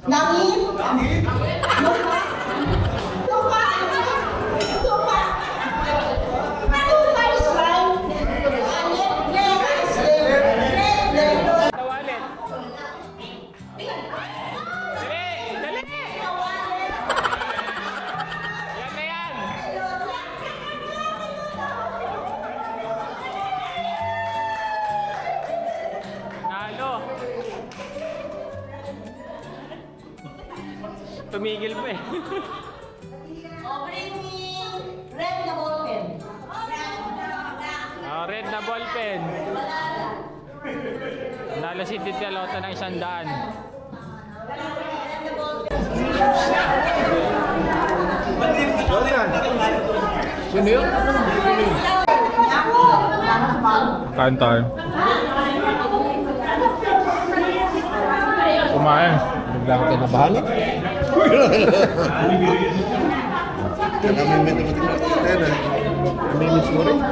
Langit. Lupa. Lupa. Lupa. Lupa is right. Left. Tawalit. Dali! Dali! Yan na yan! Nalo! Tumigil pa eh. Bring me red na ballpen. Oh, red na ballpen. Nalo si Tita Lota ng 100. Sino yun? Kain tayo. Kumain. Bigla ka tayo nabahala. Kami miss mo rin.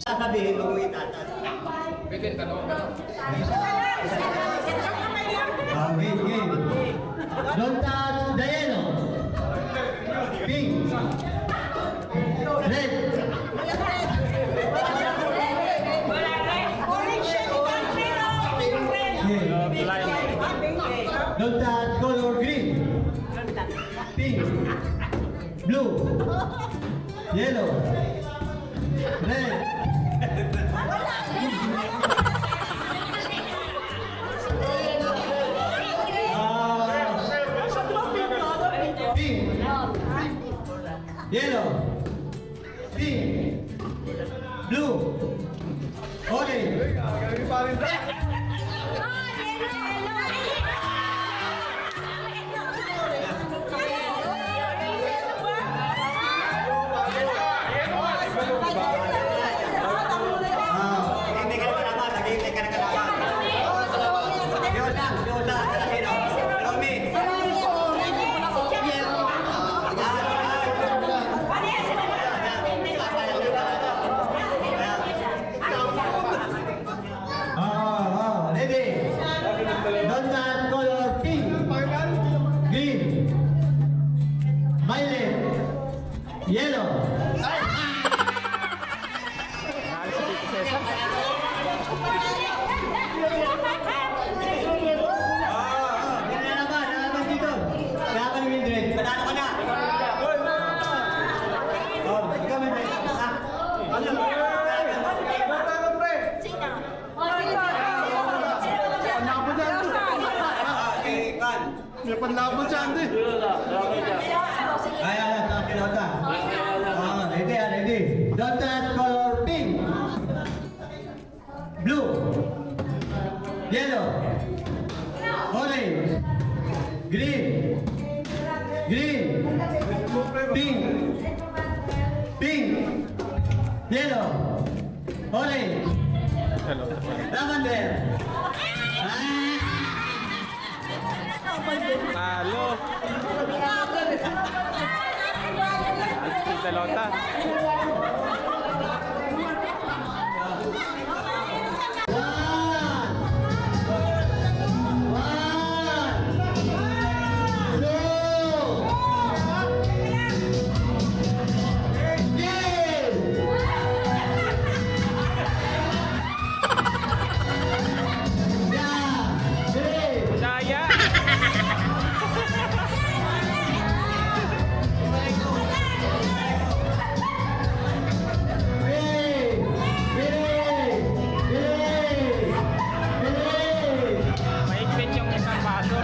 Sasabihin mo mo itatas. Pwede, tanong ka. Game. Don't touch the yellow. Pink. Red. Don't touch color green. Pink. Blue. Yellow. Red. Pink. Yellow. Pink. Blue. Orange. Ready? Don't touch color pink. Blue. Yellow. Orange. Green. Green. Pink. Pink. Yellow. Orange. Hello. Lavender. Talo. Tita Lota. Daya. Maigpit yung isang baso.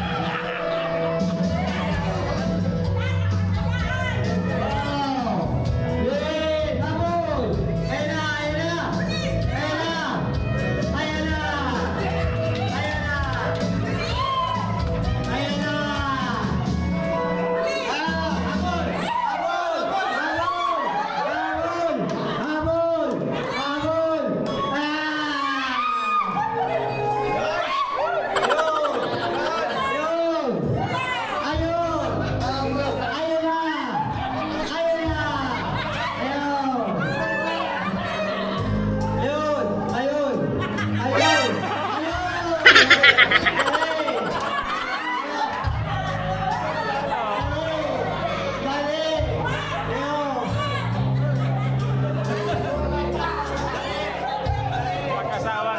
Mag-asawa.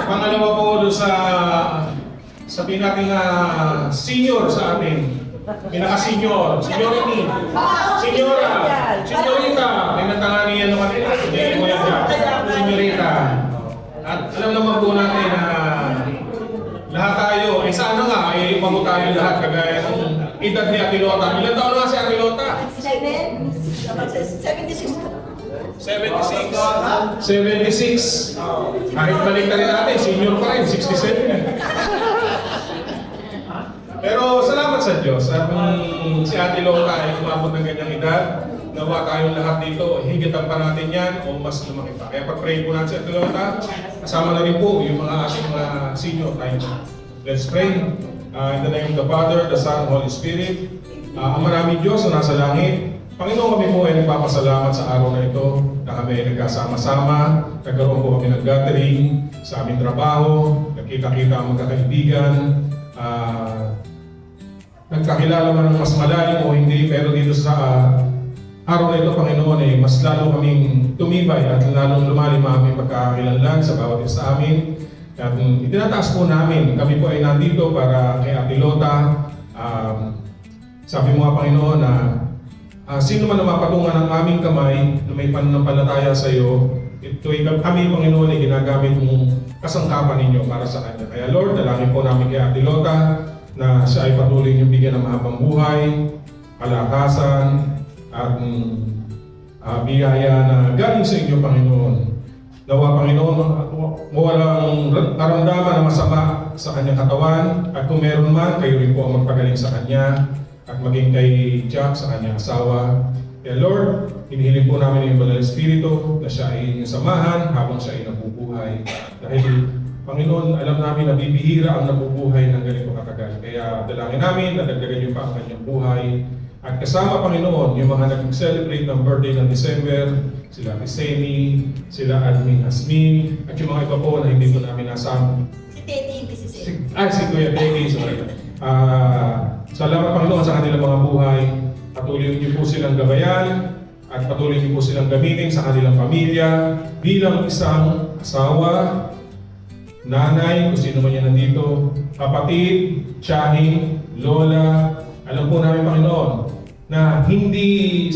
Pangalawa po doon sa sabihin natin na senior sa amin. Pinaka-senior, seniority. Senyora, senyorita. May natangani yan naman nila. Hindi mo yan dyan. Senyorita. At alam naman po natin na lahat tayo, ay sana nga, ay ipago tayo lahat kagaya ng edad ni Atilota. Ilan taon na nga si Atilota? 76. Kahit balik na rin natin, senior pa rin, 67. Pero salamat sa Diyos at si Ate Lota ay umabot ng ganyang edad, nawa tayong lahat dito, higitan pa natin yan o mas lumaki pa. Kaya pag-pray po natin si Ate Lota, kasama na rin po yung mga ating mga senior tayo. Let's pray. In the name of the Father, the Son, Holy Spirit. Ang maraming Diyos na nasa langit, Panginoon, kami po ay nagpapasalamat sa araw na ito na kami ay nagkasama-sama, nagkaroon po kami ng gathering sa aming trabaho, nagkita-kita ang magkakaibigan, nagkakilala man ng mas malalim o hindi, pero dito sa araw na ito, Panginoon, ay mas lalo kaming tumibay at lalong lumalim ang aming pagkakakilanlan sa bawat isa sa amin. At itinataas po namin, kami po ay nandito para kay Ate Lota. Sabi mo nga, Panginoon, na sino man na mapatungan ng aming kamay na may pananampalataya sa iyo, ito ay kami, Panginoon, ay ginagamit mong kasangkapan ninyo para sa Kanya. Kaya Lord, dalangin po namin kay Ate Lota na siya ay patuloy niyong bigyan ng mahabang buhay, kalakasan, at biyaya na galing sa inyo, Panginoon. Nawa, Panginoon, walang naramdaman na masama sa kanyang katawan, at kung meron man, kayo rin po ang magpagaling sa kanya, at maging kay Jack sa kanyang asawa. Kaya Lord, hinihiling po namin yung Banal na Espiritu na siya ay inyong samahan habang siya ay nabubuhay. Dahil Panginoon, alam namin na bibihira ang nabubuhay ng ganito katagal. Kaya dalangin namin na dagdagan niyo pa ang kanyang buhay. At kasama, Panginoon, yung mga nag-celebrate ng birthday ng December, sila Viceni, sila Admin Hasmin, at yung mga iba po na hindi po namin nasama. Si Teddy, hindi si Sir. Si Kuya Teddy, sorry. Salamat, Panginoon, sa kanilang mga buhay. Patuloy niyo po silang gabayan at patuloy niyo po silang gamitin sa kanilang pamilya bilang isang asawa, nanay, kung sino man yan nandito, kapatid, tiyahin, lola. Alam po namin, Panginoon, na hindi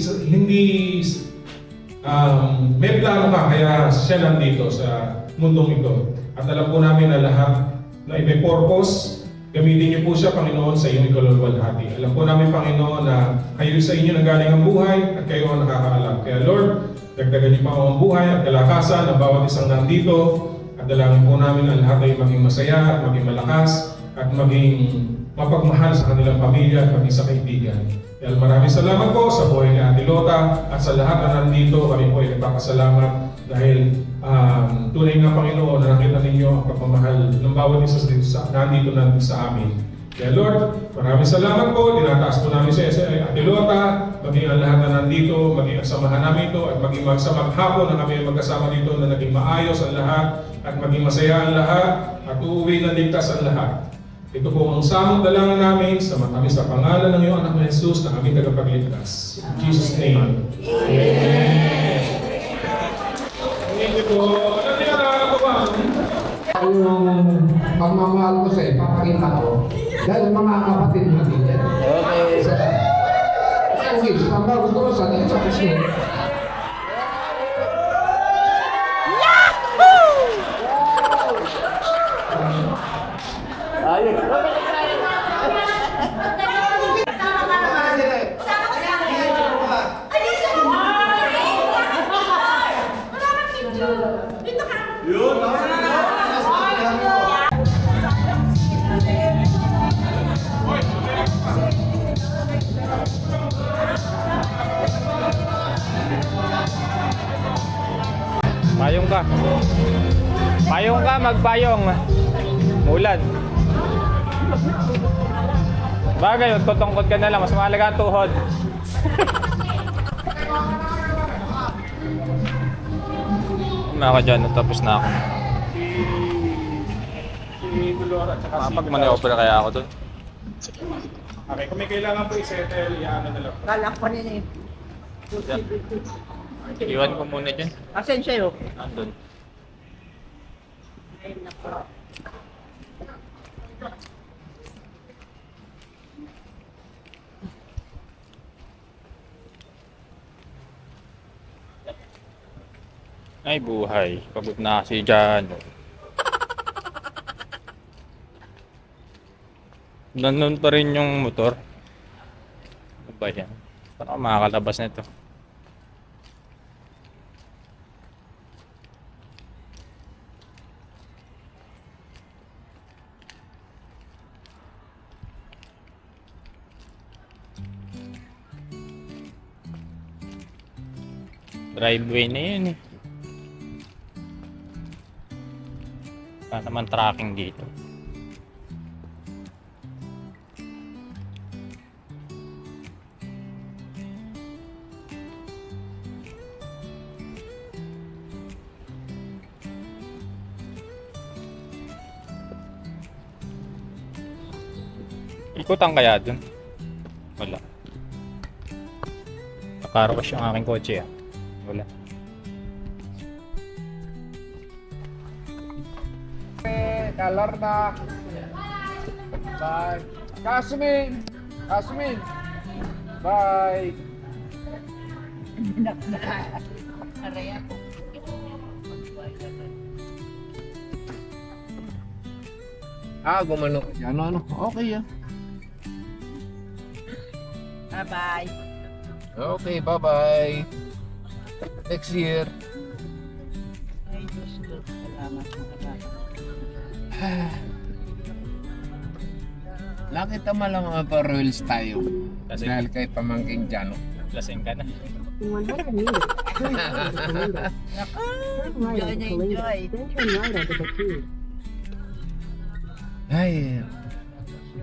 may plano ka kaya siya nandito sa mundong ito. At alam po namin na lahat na may purpose, gamitin niyo po siya, Panginoon, sa iyong ikaluluwalhati. Alam po namin, Panginoon, na kayo sa inyo nanggaling ang buhay at kayo ang nakakaalam. Kaya Lord, dagdagan niyo pa ang buhay at kalakasan ng bawat isang nandito. At dalangin po namin ang lahat ay maging masaya at maging malakas at maging mapagmahal sa kanilang pamilya at maging sa kaibigan. Kaya maraming salamat po sa buhay ni Ate Lota at sa lahat na nandito. Kami po ay nagpapasalamat dahil tunay nga, Panginoon, na nakita ninyo ang pagmamahal ng bawat isa nandito sa amin. Kaya Lord, maraming salamat po. Tinataas po namin sa Ate Lota, maging ang lahat na nandito, maging ang samahan namin ito, at maging maghapon na kami magkasama dito na naging maayos ang lahat, at maging masaya ang lahat, at uuwi na ligtas ang lahat. Ito po ang samong dalangin namin sa matamis na pangalan ng iyong anak na Jesus na aming tagapagligtas. In Jesus' name. Amen. Thank you po. Ano yung nakakabang? Yung pagmamahal ko sa ipapakita ko dahil mga kapatid natin yan. Okay. Sa wish, ang bago ko sa din sa kusyo. Ayun. Payong ka. Payong ka, magpayong. Mulan. Bagay, tutungkod ka na lang. Mas mahalaga ang tuhod. Na ako dyan, tapos na ako. Mapag-maneuver kaya ako dun. Okay, kung may kailangan po i-settle, iyaano na lang. Galak pa nila eh. Dyan. Iwan ko muna dyan. Asen sa'yo? Andun. Ay buhay, pagod na kasi dyan. Nandun pa rin yung motor. Ano ba yan? Paano ako makakalabas nito? Driveway na yun eh. Wala naman tracking dito. Ikutan kaya dun? Wala. Nakarawas yung aking kotse ah. Wala. Color na. Bye. Kasmin! Kasmin! Bye! Gumano ka dyan. Ano? Okay ah. Bye-bye. Okay, bye-bye. Next year. Ay, Diyos ko. Salamat. Nakita mo lang mga pa-rules tayo. Kasi- Dahil kay Pamangking Jano. Lasing ka na. Enjoy na enjoy. Ay,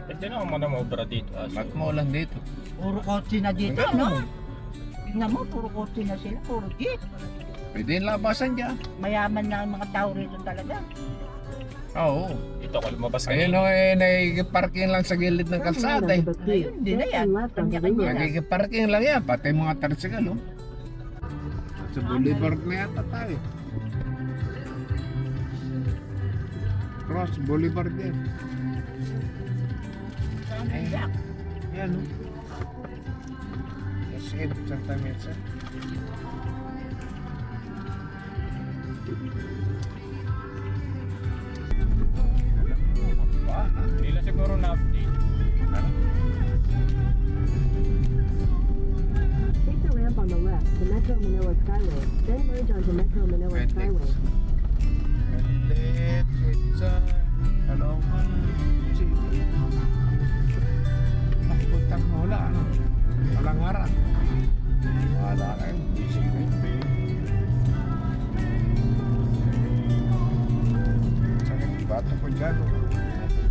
Pwede na ako manamobra dito. ba't maulan dito? Puro kotse na dito, no? Tingnan mo, puro kotse na sila, puro jeep. Pwede yung labasan dyan. Mayaman na ang mga tao rito talaga. Oo. Dito ako lumabas Ayun kanina. o, nagkiparking lang sa gilid ng kalsada eh. Ayun, hindi na yan. Kanya-kanya na. Nagkiparking lang yan, pati mga tricycle oh. Sa Boulevard na yata tayo. Cross Boulevard yan. Jack. Yan o. SM Santa Mesa. Alam mo, ba? Hindi lang siguro na-update. Ano? Take the ramp on the left to Metro Manila Skyway, then merge onto Metro Manila Pwede. Skyway. Malit, pizza, Caloocan City. Puntang wala, ano? Walang harap. Wala kayo, busy kayo. Sakit yung bato ko dyan, oh.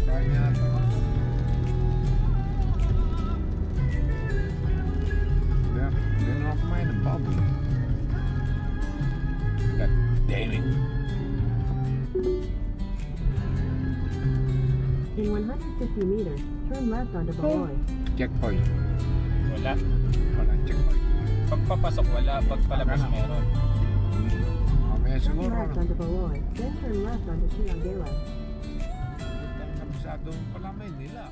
Kaya niya ito. Hindi na ako kumain ng baboy. God damn it. In 150 meters, turn left onto Baloy. Checkpoint. Wala. Walang checkpoint. Pagpapasok wala, pagpalabas Wala. meron. Mamaya Turn siguro, left ano? onto Baloy, then turn left onto Siangela. Kabisado pala Maynila.